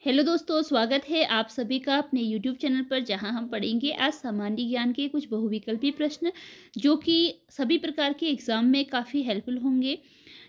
Hello दोस्तों, स्वागत है आप सभी का अपने यूट्यूब चैनल पर, जहां हम पढ़ेंगे आज सामान्य ज्ञान के कुछ बहुविकल्पी प्रश्न जो कि सभी प्रकार के एग्जाम में काफ़ी हेल्पफुल होंगे।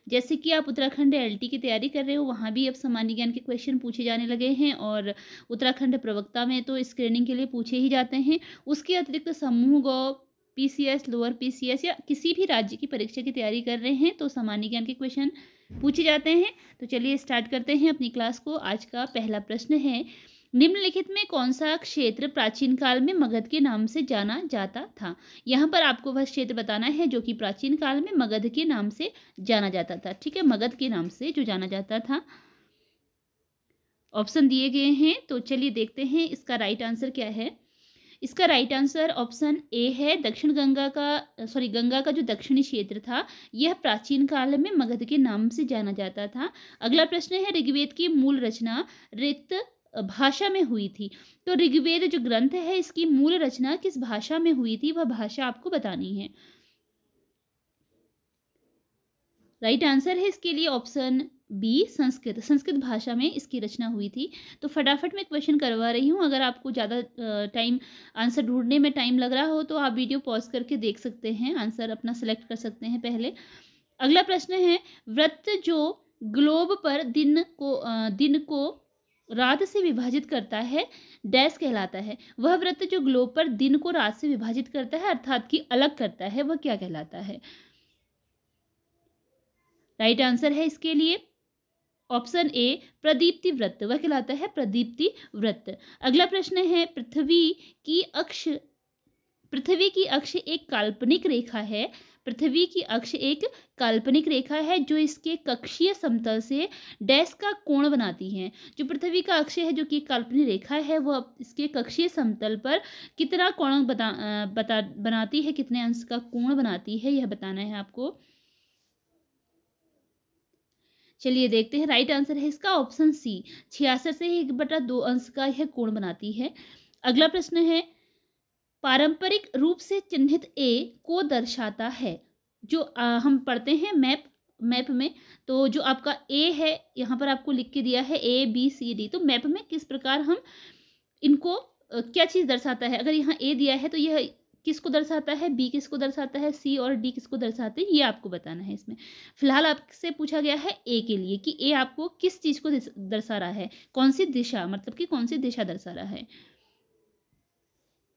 जैसे कि आप उत्तराखंड एलटी की तैयारी कर रहे हो, वहां भी अब सामान्य ज्ञान के क्वेश्चन पूछे जाने लगे हैं और उत्तराखंड प्रवक्ता में तो स्क्रीनिंग के लिए पूछे ही जाते हैं। उसके अतिरिक्त समूह गौ, पीसीएस, लोअर पीसीएस या किसी भी राज्य की परीक्षा की तैयारी कर रहे हैं तो सामान्य ज्ञान के क्वेश्चन पूछे जाते हैं। तो चलिए स्टार्ट करते हैं अपनी क्लास को। आज का पहला प्रश्न है, निम्नलिखित में कौन सा क्षेत्र प्राचीन काल में मगध के नाम से जाना जाता था। यहाँ पर आपको वह क्षेत्र बताना है जो कि प्राचीन काल में मगध के नाम से जाना जाता था। ठीक है, मगध के नाम से जो जाना जाता था। ऑप्शन दिए गए हैं, तो चलिए देखते हैं इसका राइट आंसर क्या है। इसका राइट आंसर ऑप्शन ए है। गंगा का जो दक्षिणी क्षेत्र था यह प्राचीन काल में मगध के नाम से जाना जाता था। अगला प्रश्न है, ऋग्वेद की मूल रचना रिक्त भाषा में हुई थी। तो ऋग्वेद जो ग्रंथ है इसकी मूल रचना किस भाषा में हुई थी, वह भाषा आपको बतानी है। राइट आंसर है इसके लिए ऑप्शन बी, संस्कृत। संस्कृत भाषा में इसकी रचना हुई थी। तो फटाफट मैं क्वेश्चन करवा रही हूँ। अगर आपको ज़्यादा टाइम आंसर ढूंढने में टाइम लग रहा हो तो आप वीडियो पॉज करके देख सकते हैं, आंसर अपना सेलेक्ट कर सकते हैं पहले। अगला प्रश्न है, वृत्त जो ग्लोब पर दिन को रात से विभाजित करता है डैश कहलाता है। वह वृत्त जो ग्लोब पर दिन को रात से विभाजित करता है अर्थात कि अलग करता है, वह क्या कहलाता है। राइट आंसर है इसके लिए ऑप्शन ए, प्रदीप्ति वृत्त। वह कहलाता है प्रदीप्ति वृत्त। अगला प्रश्न है, पृथ्वी की अक्ष एक काल्पनिक रेखा है। पृथ्वी की अक्ष एक काल्पनिक रेखा है जो इसके कक्षीय समतल से डैश का कोण बनाती है। जो पृथ्वी का अक्ष है जो कि काल्पनिक रेखा है वह इसके कक्षीय समतल पर कितना कोण बनाती है, कितने अंश का कोण बनाती है, यह बताना है आपको। चलिए देखते हैं। राइट आंसर है इसका ऑप्शन सी, 66 से 1/2 अंश का यह कोण बनाती है। अगला प्रश्न है, पारंपरिक रूप से चिन्हित ए को दर्शाता है। जो हम पढ़ते हैं मैप में, तो जो आपका ए है यहाँ पर आपको लिख के दिया है ABCD। तो मैप में किस प्रकार हम इनको क्या चीज़ दर्शाता है। अगर यहाँ ए दिया है तो यह किसको दर्शाता है, बी किसको दर्शाता है, सी और डी किसको दर्शाते हैं, ये आपको बताना है। इसमें फिलहाल आपसे पूछा गया है ए के लिए कि ए आपको किस चीज़ को दर्शा रहा है, कौन सी दिशा, मतलब कि कौन सी दिशा दर्शा रहा है।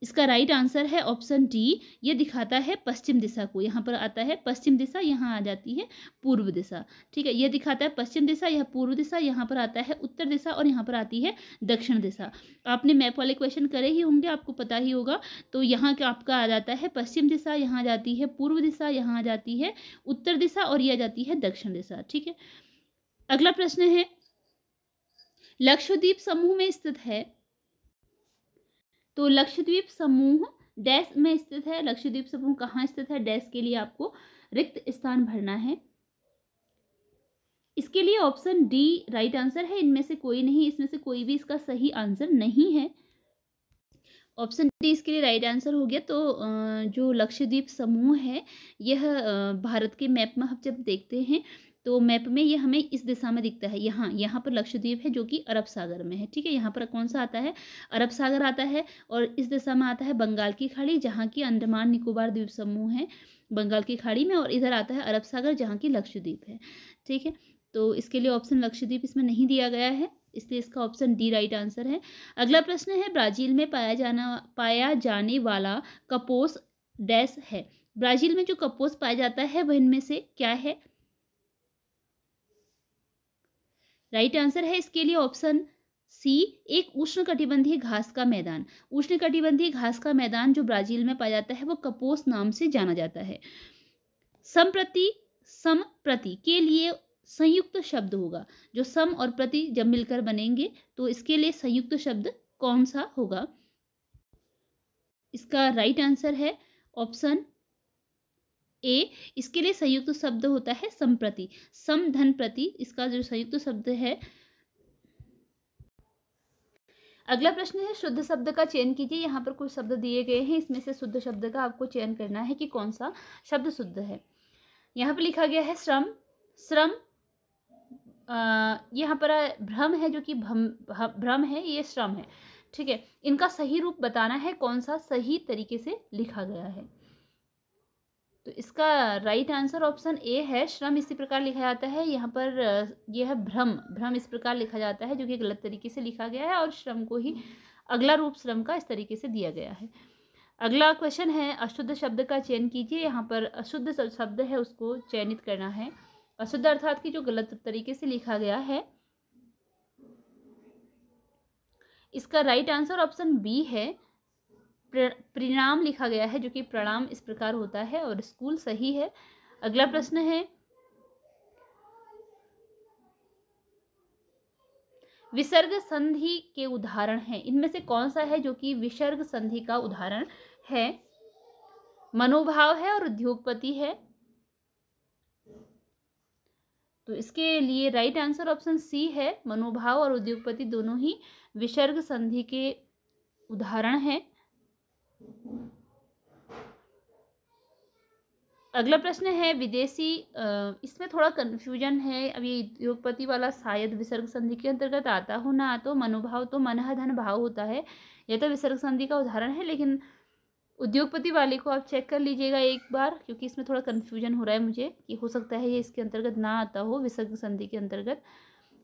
इसका राइट आंसर है ऑप्शन डी, ये दिखाता है पश्चिम दिशा को। यहाँ पर आता है पश्चिम दिशा, यहाँ आ जाती है पूर्व दिशा। ठीक है, ये दिखाता है पश्चिम दिशा, यह पूर्व दिशा, यहाँ पर आता है उत्तर दिशा और यहाँ पर आती है दक्षिण दिशा। आपने मैप वाले क्वेश्चन करे ही होंगे, आपको पता ही होगा। तो यहाँ का आपका आ जाता है पश्चिम दिशा, यहाँ आ जाती है पूर्व दिशा, यहाँ आ जाती है उत्तर दिशा और ये आ जाती है दक्षिण दिशा। ठीक है, अगला प्रश्न है, लक्षद्वीप समूह में स्थित है। तो लक्षद्वीप समूह डैश में स्थित है। लक्षद्वीप समूह कहाँ स्थित है, डैश के लिए आपको रिक्त स्थान भरना है। इसके लिए ऑप्शन डी राइट आंसर है। इनमें से कोई नहीं, इसमें से कोई भी इसका सही आंसर नहीं है। ऑप्शन डी इसके लिए राइट आंसर हो गया। तो जो लक्षद्वीप समूह है यह भारत के मैप में हम जब देखते हैं तो मैप में ये हमें इस दिशा में दिखता है। यहाँ पर लक्षद्वीप है जो कि अरब सागर में है। ठीक है, यहाँ पर कौन सा आता है, अरब सागर आता है। और इस दिशा में आता है बंगाल की खाड़ी, जहाँ की अंडमान निकोबार द्वीप समूह है बंगाल की खाड़ी में। और इधर आता है अरब सागर जहाँ की लक्षद्वीप है। ठीक है, तो इसके लिए ऑप्शन लक्षद्वीप इसमें नहीं दिया गया है, इसलिए इसका ऑप्शन डी राइट आंसर है। अगला प्रश्न है, ब्राजील में पाया जाने वाला कपोस डैश है। ब्राजील में जो कपोस पाया जाता है वह इनमें से क्या है। राइट आंसर है इसके लिए ऑप्शन सी, एक उष्णकटिबंधीय घास का मैदान। उष्णकटिबंधीय घास का मैदान जो ब्राजील में पाया जाता है वो कपोस नाम से जाना जाता है। समप्रति के लिए संयुक्त शब्द होगा। जो सम और प्रति जब मिलकर बनेंगे तो इसके लिए संयुक्त शब्द कौन सा होगा। इसका राइट आंसर है ऑप्शन ए, इसके लिए संयुक्त शब्द होता है संप्रति। सम धन प्रति इसका जो संयुक्त शब्द है। अगला प्रश्न है, शुद्ध शब्द का चयन कीजिए। यहाँ पर कुछ शब्द दिए गए हैं, इसमें से शुद्ध शब्द का आपको चयन करना है कि कौन सा शब्द शुद्ध है। यहाँ पर लिखा गया है श्रम। श्रम यहाँ पर भ्रम है, जो कि भ्रम है, ये श्रम है। ठीक है, इनका सही रूप बताना है, कौन सा सही तरीके से लिखा गया है। तो इसका राइट आंसर ऑप्शन ए है, श्रम इसी प्रकार लिखा जाता है। यहाँ पर यह है भ्रम, भ्रम इस प्रकार लिखा जाता है, जो कि गलत तरीके से लिखा गया है, और श्रम को ही अगला रूप श्रम का इस तरीके से दिया गया है। अगला क्वेश्चन है, अशुद्ध शब्द का चयन कीजिए। यहाँ पर अशुद्ध शब्द है, उसको चयनित करना है। अशुद्ध अर्थात कि जो गलत तरीके से लिखा गया है। इसका राइट आंसर ऑप्शन बी है, परिणाम लिखा गया है, जो कि प्रणाम इस प्रकार होता है, और स्कूल सही है। अगला प्रश्न है, विसर्ग संधि के उदाहरण हैं। इनमें से कौन सा है जो कि विसर्ग संधि का उदाहरण है? मनोभाव है और उद्योगपति है। तो इसके लिए राइट आंसर ऑप्शन सी है, मनोभाव और उद्योगपति दोनों ही विसर्ग संधि के उदाहरण हैं। अगला प्रश्न है, विदेशी, इसमें थोड़ा कन्फ्यूजन है। अब ये उद्योगपति वाला शायद विसर्ग संधि के अंतर्गत आता हो ना, तो मनोभाव तो मन धन भाव होता है, यह तो विसर्ग संधि का उदाहरण है, लेकिन उद्योगपति वाले को आप चेक कर लीजिएगा एक बार, क्योंकि इसमें थोड़ा कन्फ्यूजन हो रहा है मुझे कि हो सकता है ये इसके अंतर्गत ना आता हो, विसर्ग संधि के अंतर्गत।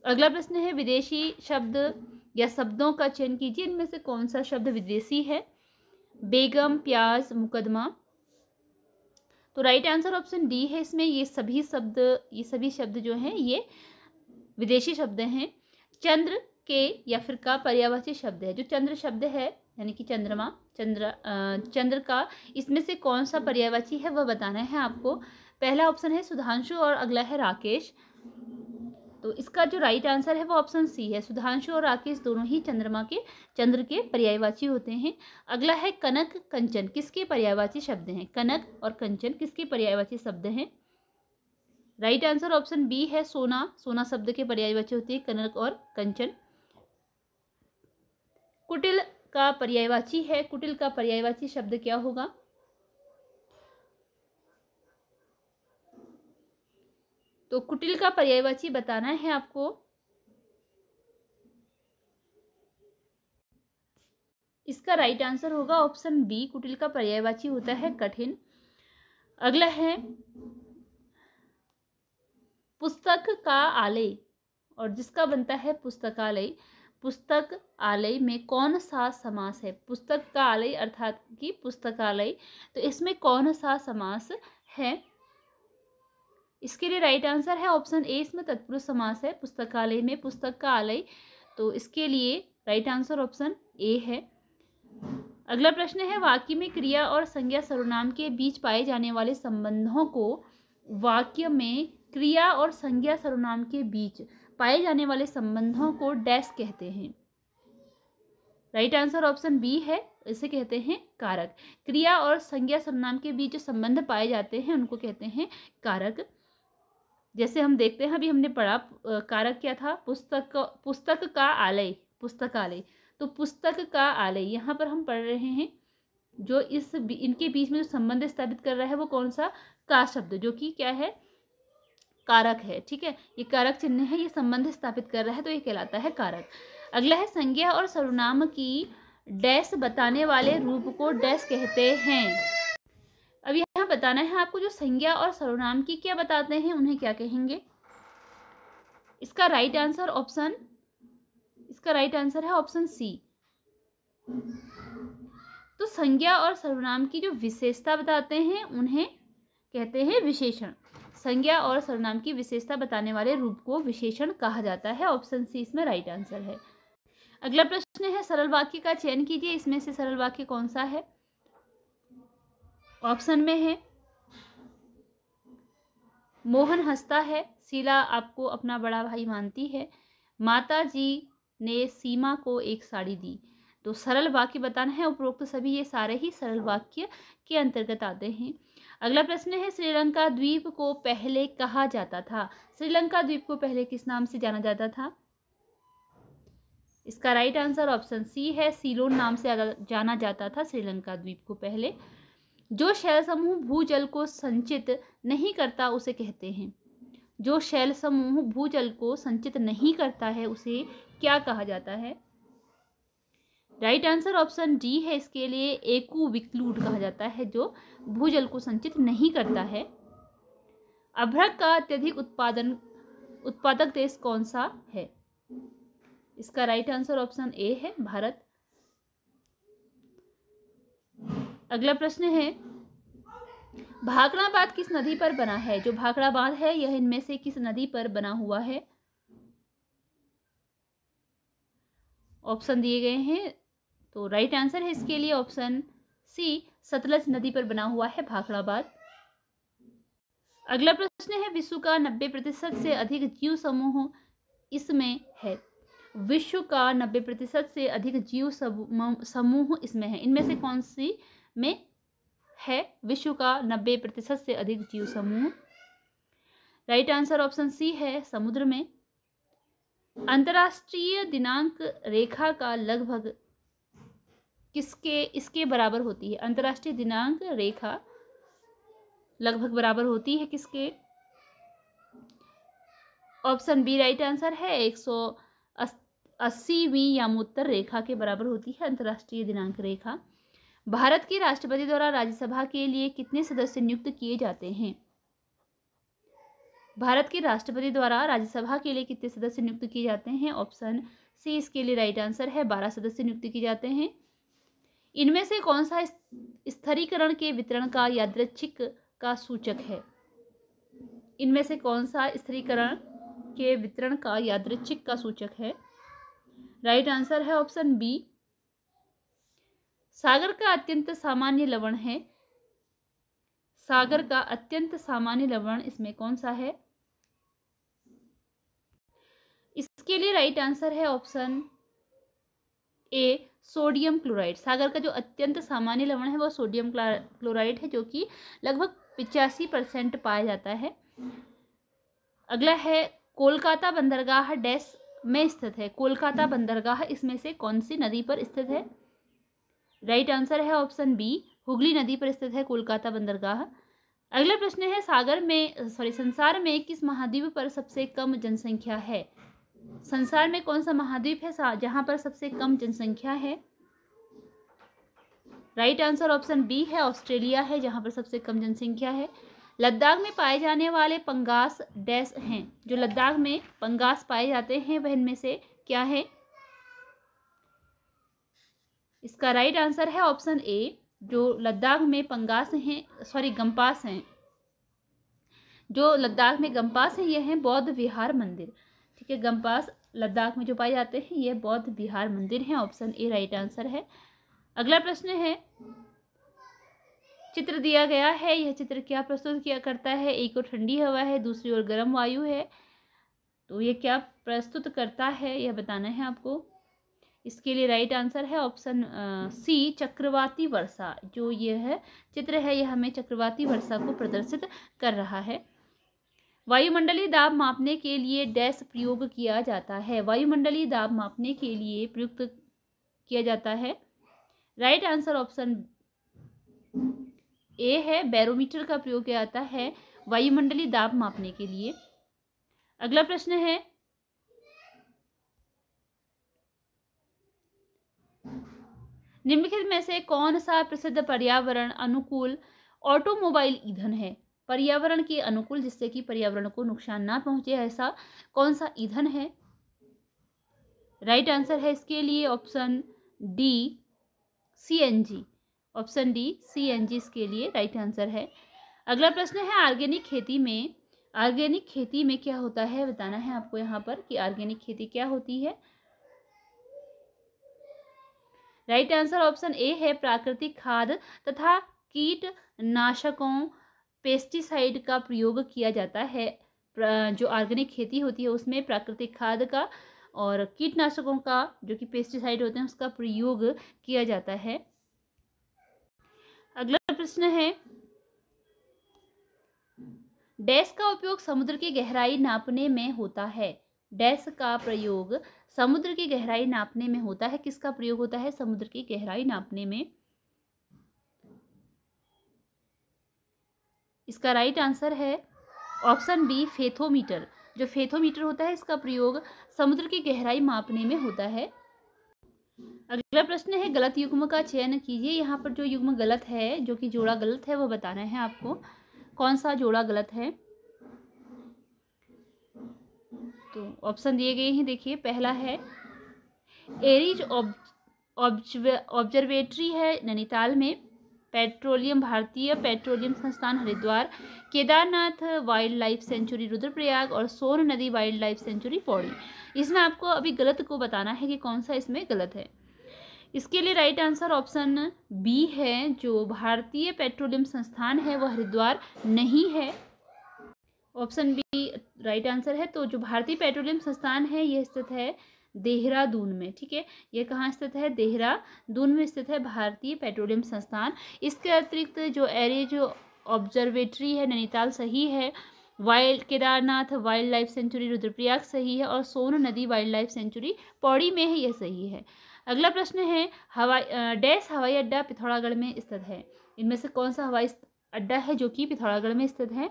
अगला प्रश्न है, विदेशी शब्द या शब्दों का चयन कीजिए। इनमें से कौन सा शब्द विदेशी है? बेगम, प्याज, मुकदमा। तो राइट आंसर ऑप्शन डी है इसमें। ये सभी शब्द जो हैं ये विदेशी शब्द हैं। चंद्र के या फिर का पर्यायवाची शब्द है। जो चंद्र शब्द है यानी कि चंद्रमा, चंद्र का, इसमें से कौन सा पर्यायवाची है वह बताना है आपको। पहला ऑप्शन है सुधांशु और अगला है राकेश। तो इसका जो राइट आंसर है वो ऑप्शन सी है। सुधांशु और राकेश दोनों ही चंद्र के पर्यायवाची होते हैं। अगला है कनक, कंचन, किसके पर्यायवाची शब्द हैं? कनक और कंचन किसके पर्यायवाची शब्द हैं? राइट आंसर ऑप्शन बी है, सोना, सोना शब्द के पर्यायवाची होते हैं कनक और कंचन। कुटिल का पर्यायवाची है, कुटिल का पर्यायवाची शब्द क्या होगा? तो कुटिल का पर्यायवाची बताना है आपको। इसका राइट आंसर होगा ऑप्शन बी, कुटिल का पर्यायवाची होता है कठिन। अगला है पुस्तक का आलय, और जिसका बनता है पुस्तकालय। पुस्तक आलय में कौन सा समास है? पुस्तक का आलय अर्थात कि पुस्तकालय, तो इसमें कौन सा समास है? इसके लिए राइट आंसर है ऑप्शन ए, इसमें तत्पुरुष समास है। पुस्तकालय में पुस्तक का आलय, तो इसके लिए राइट आंसर ऑप्शन ए है। अगला प्रश्न है, वाक्य में क्रिया और संज्ञा सर्वनाम के बीच पाए जाने वाले संबंधों को, वाक्य में क्रिया और संज्ञा सर्वनाम के बीच पाए जाने वाले संबंधों को डैश कहते हैं। राइट आंसर ऑप्शन बी है, इसे कहते हैं कारक। क्रिया और संज्ञा सर्वनाम के बीच जो संबंध पाए जाते हैं उनको कहते हैं कारक। जैसे हम देखते हैं, अभी हमने पढ़ा कारक क्या था? पुस्तक का आलय, पुस्तकालय। तो पुस्तक का आलय, यहाँ पर हम पढ़ रहे हैं जो इनके बीच में जो संबंध स्थापित कर रहा है वो कौन सा? का शब्द, जो कि क्या है? कारक है। ठीक है, ये कारक चिन्ह है, ये संबंध स्थापित कर रहा है, तो ये कहलाता है कारक। अगला है, संज्ञा और सर्वनाम की डैश बताने वाले रूप को डैश कहते हैं। अब यहाँ बताना है आपको, जो संज्ञा और सर्वनाम की क्या बताते हैं उन्हें क्या कहेंगे। इसका राइट आंसर है ऑप्शन सी। तो संज्ञा और सर्वनाम की जो विशेषता बताते हैं उन्हें कहते हैं विशेषण। संज्ञा और सर्वनाम की विशेषता बताने वाले रूप को विशेषण कहा जाता है। ऑप्शन सी इसमें राइट आंसर है। अगला प्रश्न है, सरल वाक्य का चयन कीजिए। इसमें से सरल वाक्य कौन सा है? ऑप्शन में है, मोहन हंसता है, शीला आपको अपना बड़ा भाई मानती है, माता जी ने सीमा को एक साड़ी दी। तो सरल वाक्य बताना है। उपरोक्त सभी ये सारे ही सरल वाक्य के अंतर्गत आते हैं। अगला प्रश्न है, श्रीलंका द्वीप को पहले कहा जाता था। श्रीलंका द्वीप को पहले किस नाम से जाना जाता था? इसका राइट आंसर ऑप्शन सी है, सीलोन नाम से जाना जाता था श्रीलंका द्वीप को पहले। जो शैल समूह भूजल को संचित नहीं करता उसे कहते हैं। जो शैल समूह भूजल को संचित नहीं करता है उसे क्या कहा जाता है? राइट आंसर ऑप्शन डी है इसके लिए, एक्विक्लूट कहा जाता है, जो भूजल को संचित नहीं करता है। अभ्रक का अत्यधिक उत्पादक देश कौन सा है? इसका राइट आंसर ऑप्शन ए है, भारत। अगला प्रश्न है, भाखड़ा बांध किस नदी पर बना है? जो भाखड़ा बांध है यह इनमें से किस नदी पर बना हुआ है? ऑप्शन दिए गए हैं, तो राइट आंसर है इसके लिए ऑप्शन सी, सतलज नदी पर बना हुआ है भाखड़ा बांध। अगला प्रश्न है, विश्व का 90% से अधिक जीव समूह इसमें है। विश्व का 90% से अधिक जीव समूह इसमें है। इनमें से कौन सी में है विश्व का 90% से अधिक जीव समूह? राइट आंसर ऑप्शन सी है, समुद्र में। अंतर्राष्ट्रीय दिनांक रेखा का लगभग इसके बराबर होती है? अंतर्राष्ट्रीय दिनांक रेखा लगभग बराबर होती है किसके? ऑप्शन बी राइट आंसर है, 180वीं यामोत्तर रेखा के बराबर होती है अंतर्राष्ट्रीय दिनांक रेखा। भारत के राष्ट्रपति द्वारा राज्यसभा के लिए कितने सदस्य नियुक्त किए जाते हैं? भारत के राष्ट्रपति द्वारा राज्यसभा के लिए कितने सदस्य नियुक्त किए जाते हैं? ऑप्शन सी इसके लिए राइट आंसर है, 12 सदस्य नियुक्त किए जाते हैं। इनमें से कौन सा स्थिरीकरण के वितरण का यादृच्छिक का सूचक है? इनमें से कौन सा स्थिरीकरण के वितरण का यादृच्छिक का सूचक है? राइट आंसर है ऑप्शन बी, सागर का अत्यंत सामान्य लवण है। सागर का अत्यंत सामान्य लवण इसमें कौन सा है? इसके लिए राइट आंसर है ऑप्शन ए, सोडियम क्लोराइड। सागर का जो अत्यंत सामान्य लवण है वह सोडियम क्लोराइड है, जो कि लगभग 85% पाया जाता है। अगला है, कोलकाता बंदरगाह डैश में स्थित है। कोलकाता बंदरगाह इसमें से कौन सी नदी पर स्थित है? राइट आंसर है ऑप्शन बी, हुगली नदी पर स्थित है कोलकाता बंदरगाह। अगला प्रश्न है, संसार में किस महाद्वीप पर सबसे कम जनसंख्या है? संसार में कौन सा महाद्वीप है जहां पर सबसे कम जनसंख्या है? राइट आंसर ऑप्शन बी है, ऑस्ट्रेलिया है जहां पर सबसे कम जनसंख्या है। लद्दाख में पाए जाने वाले पंगास डैश हैं। जो लद्दाख में पंगास पाए जाते हैं वह इनमें से क्या है? इसका राइट आंसर है ऑप्शन ए, जो लद्दाख में गंपास हैं। जो लद्दाख में गंपास हैं यह है बौद्ध विहार मंदिर। ठीक है, गंपास लद्दाख में जो पाए जाते हैं यह बौद्ध विहार मंदिर हैं। ऑप्शन ए राइट आंसर है। अगला प्रश्न है, चित्र दिया गया है, यह चित्र क्या प्रस्तुत किया करता है? एक ओर ठंडी हवा है, दूसरी ओर गर्म वायु है, तो ये क्या प्रस्तुत करता है यह बताना है आपको। इसके लिए राइट आंसर है ऑप्शन सी, चक्रवाती वर्षा। जो यह चित्र है यह हमें चक्रवाती वर्षा को प्रदर्शित कर रहा है। वायुमंडलीय दाब मापने के लिए डैश प्रयोग किया जाता है? वायुमंडलीय दाब मापने के लिए प्रयुक्त किया जाता है? राइट आंसर ऑप्शन ए है, बैरोमीटर का प्रयोग किया जाता है वायुमंडलीय दाब मापने के लिए। अगला प्रश्न है, निम्नलिखित में से कौन सा प्रसिद्ध पर्यावरण अनुकूल ऑटोमोबाइल ईंधन है? पर्यावरण के अनुकूल, जिससे कि पर्यावरण को नुकसान ना पहुंचे, ऐसा कौन सा ईंधन है? राइट आंसर है इसके लिए option D, CNG. Option D, CNG इसके लिए राइट आंसर है। अगला प्रश्न है, ऑर्गेनिक खेती में क्या होता है बताना है आपको यहाँ पर कि ऑर्गेनिक खेती क्या होती है। राइट आंसर ऑप्शन ए है, प्राकृतिक खाद तथा कीटनाशकों पेस्टिसाइड का प्रयोग किया जाता है। जो ऑर्गेनिक खेती होती है उसमें प्राकृतिक खाद का और कीटनाशकों का, जो कि पेस्टिसाइड होते हैं, उसका प्रयोग किया जाता है। अगला प्रश्न है, डैश का उपयोग समुद्र की गहराई नापने में होता है? डैश का प्रयोग समुद्र की गहराई नापने में होता है। किसका प्रयोग होता है समुद्र की गहराई नापने में? इसका राइट आंसर है ऑप्शन बी फेथोमीटर। जो फेथोमीटर होता है इसका प्रयोग समुद्र की गहराई मापने में होता है। अगला प्रश्न है गलत युग्म का चयन कीजिए। यहाँ पर जो युग्म गलत है, जो कि जोड़ा गलत है, वो बताना है आपको। कौन सा जोड़ा गलत है? तो ऑप्शन दिए गए हैं, देखिए। पहला है एरिज ऑब्जर्वेटरी है नैनीताल में, पेट्रोलियम भारतीय पेट्रोलियम संस्थान Haridwar, Kedarnath wild life sanctuary Rudraprayag और सोन नदी वाइल्ड लाइफ सेंचुरी पौड़ी। इसमें आपको अभी गलत को बताना है कि कौन सा इसमें गलत है। इसके लिए राइट आंसर ऑप्शन बी है। जो भारतीय पेट्रोलियम संस्थान है वो हरिद्वार नहीं है। ऑप्शन बी राइट आंसर है। तो जो भारतीय पेट्रोलियम संस्थान है ये स्थित है देहरादून में, ठीक है। ये कहाँ स्थित है? देहरादून में स्थित है भारतीय पेट्रोलियम संस्थान। इसके अतिरिक्त जो एरिज ऑब्जर्वेटरी है नैनीताल सही है, Kedarnath wild life sanctuary Rudraprayag सही है और सोन नदी वाइल्ड लाइफ सेंचुरी पौड़ी में है, यह सही है। अगला प्रश्न है डैश हवाई अड्डा पिथौरागढ़ में स्थित है। इनमें से कौन सा हवाई अड्डा है जो कि पिथौरागढ़ में स्थित है?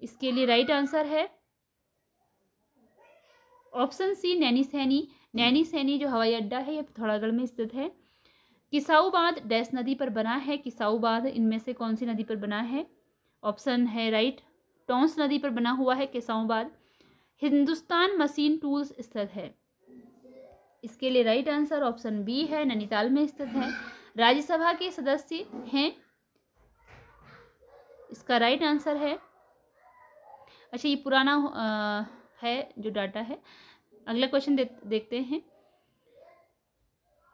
इसके लिए राइट आंसर है ऑप्शन सी नैनी सैनी। नैनी सैनी जो हवाई अड्डा है यह पिथौरागढ़ में स्थित है। किसाऊ बांध डैश नदी पर बना है। किसाऊ बांध इनमें से कौन सी नदी पर बना है? ऑप्शन है राइट टॉन्स नदी पर बना हुआ है किसाऊ बांध। हिंदुस्तान मशीन टूल्स स्थित है। इसके लिए राइट आंसर ऑप्शन बी है, नैनीताल में स्थित है। राज्यसभा के सदस्य हैं, इसका राइट आंसर है। अच्छा, ये पुराना है जो डाटा है। अगला क्वेश्चन देखते हैं।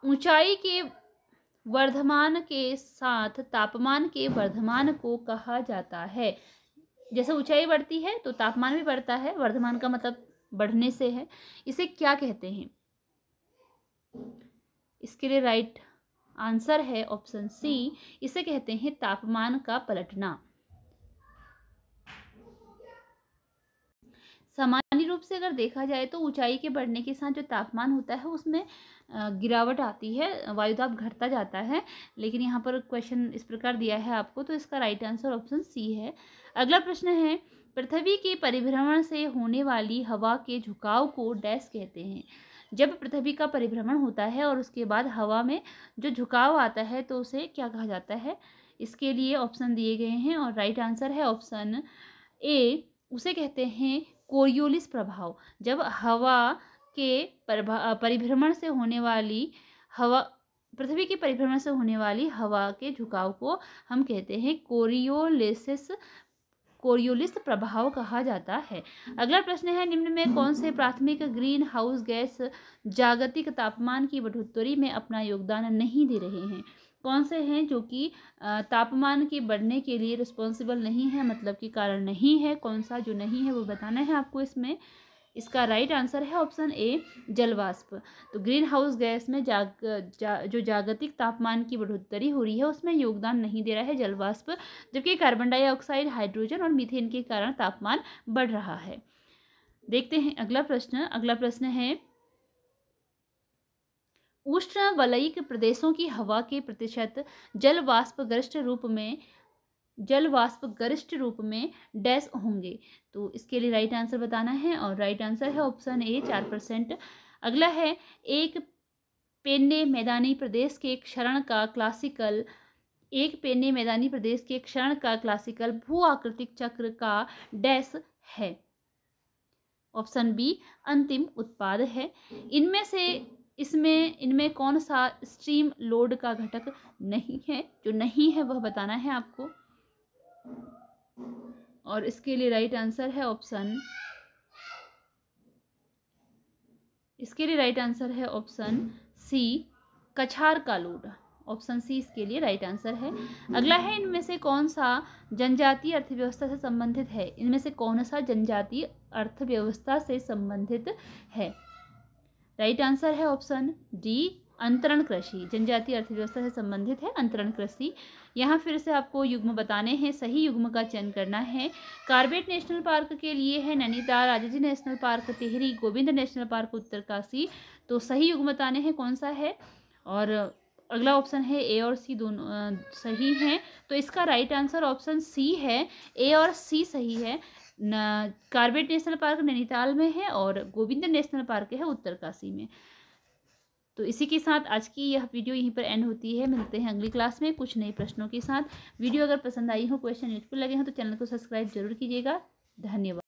ऊंचाई के वर्धमान के साथ तापमान के वर्धमान को कहा जाता है। जैसे ऊंचाई बढ़ती है तो तापमान भी बढ़ता है, वर्धमान का मतलब बढ़ने से है। इसे क्या कहते हैं? इसके लिए राइट आंसर है ऑप्शन सी, इसे कहते हैं तापमान का पलटना। सामान्य रूप से अगर देखा जाए तो ऊंचाई के बढ़ने के साथ जो तापमान होता है उसमें गिरावट आती है, वायुदाब घटता जाता है। लेकिन यहाँ पर क्वेश्चन इस प्रकार दिया है आपको, तो इसका राइट आंसर ऑप्शन सी है। अगला प्रश्न है पृथ्वी के परिभ्रमण से होने वाली हवा के झुकाव को डैश कहते हैं। जब पृथ्वी का परिभ्रमण होता है और उसके बाद हवा में जो झुकाव आता है तो उसे क्या कहा जाता है? इसके लिए ऑप्शन दिए गए हैं और राइट आंसर है ऑप्शन ए, उसे कहते हैं कोरियोलिस प्रभाव। जब हवा के परिभ्रमण से होने वाली हवा, पृथ्वी के परिभ्रमण से होने वाली हवा के झुकाव को हम कहते हैं कोरियोलिस प्रभाव कहा जाता है। अगला प्रश्न है निम्न में कौन से प्राथमिक ग्रीन हाउस गैस जागतिक तापमान की बढ़ोतरी में अपना योगदान नहीं दे रहे हैं? कौन से हैं जो कि तापमान के बढ़ने के लिए रिस्पॉन्सिबल नहीं है, मतलब कि कारण नहीं है? कौन सा जो नहीं है वो बताना है आपको इसमें। इसका राइट आंसर है ऑप्शन ए, जलवाष्प। तो ग्रीन हाउस गैस में जो जागतिक तापमान की बढ़ोतरी हो रही है उसमें योगदान नहीं दे रहा है जलवाष्प, जबकि कार्बन डाइऑक्साइड, हाइड्रोजन और मीथेन के कारण तापमान बढ़ रहा है। देखते हैं अगला प्रश्न। अगला प्रश्न है उष्णवलयिक प्रदेशों की हवा के प्रतिशत जलवाष्प गरिष्ठ रूप में डैश होंगे। तो इसके लिए राइट आंसर बताना है और राइट आंसर है ऑप्शन ए, 4%। अगला है एक पेन्ने मैदानी प्रदेश के क्षरण का क्लासिकल भू आकृतिक चक्र का डैश है। ऑप्शन बी, अंतिम उत्पाद है। इनमें कौन सा स्ट्रीम लोड का घटक नहीं है? जो नहीं है वह बताना है आपको और इसके लिए राइट आंसर है ऑप्शन सी, कछार का लोड। ऑप्शन सी इसके लिए राइट आंसर है। अगला है इनमें से कौन सा जनजातीय अर्थव्यवस्था से संबंधित है? इनमें से कौन सा जनजातीय अर्थव्यवस्था से संबंधित है? राइट आंसर है ऑप्शन डी, अंतरण कृषि। जनजातीय अर्थव्यवस्था से संबंधित है अंतरण कृषि। यहाँ फिर से आपको युग्म बताने हैं, सही युग्म का चयन करना है। कार्बेट नेशनल पार्क के लिए है Nainital, Rajaji national park Tehri, Govind national park Uttarkashi. तो सही युग्म बताने हैं कौन सा है और अगला ऑप्शन है ए और सी दोनों सही हैं, तो इसका राइट आंसर ऑप्शन सी है। ए और सी सही है। कार्बेट नेशनल पार्क नैनीताल में है और गोविंद नेशनल पार्क है उत्तरकाशी में। तो इसी के साथ आज की यह वीडियो यहीं पर एंड होती है। मिलते हैं अगली क्लास में कुछ नए प्रश्नों के साथ। वीडियो अगर पसंद आई हो, क्वेश्चन यूजफुल लगे हो तो चैनल को सब्सक्राइब जरूर कीजिएगा। धन्यवाद।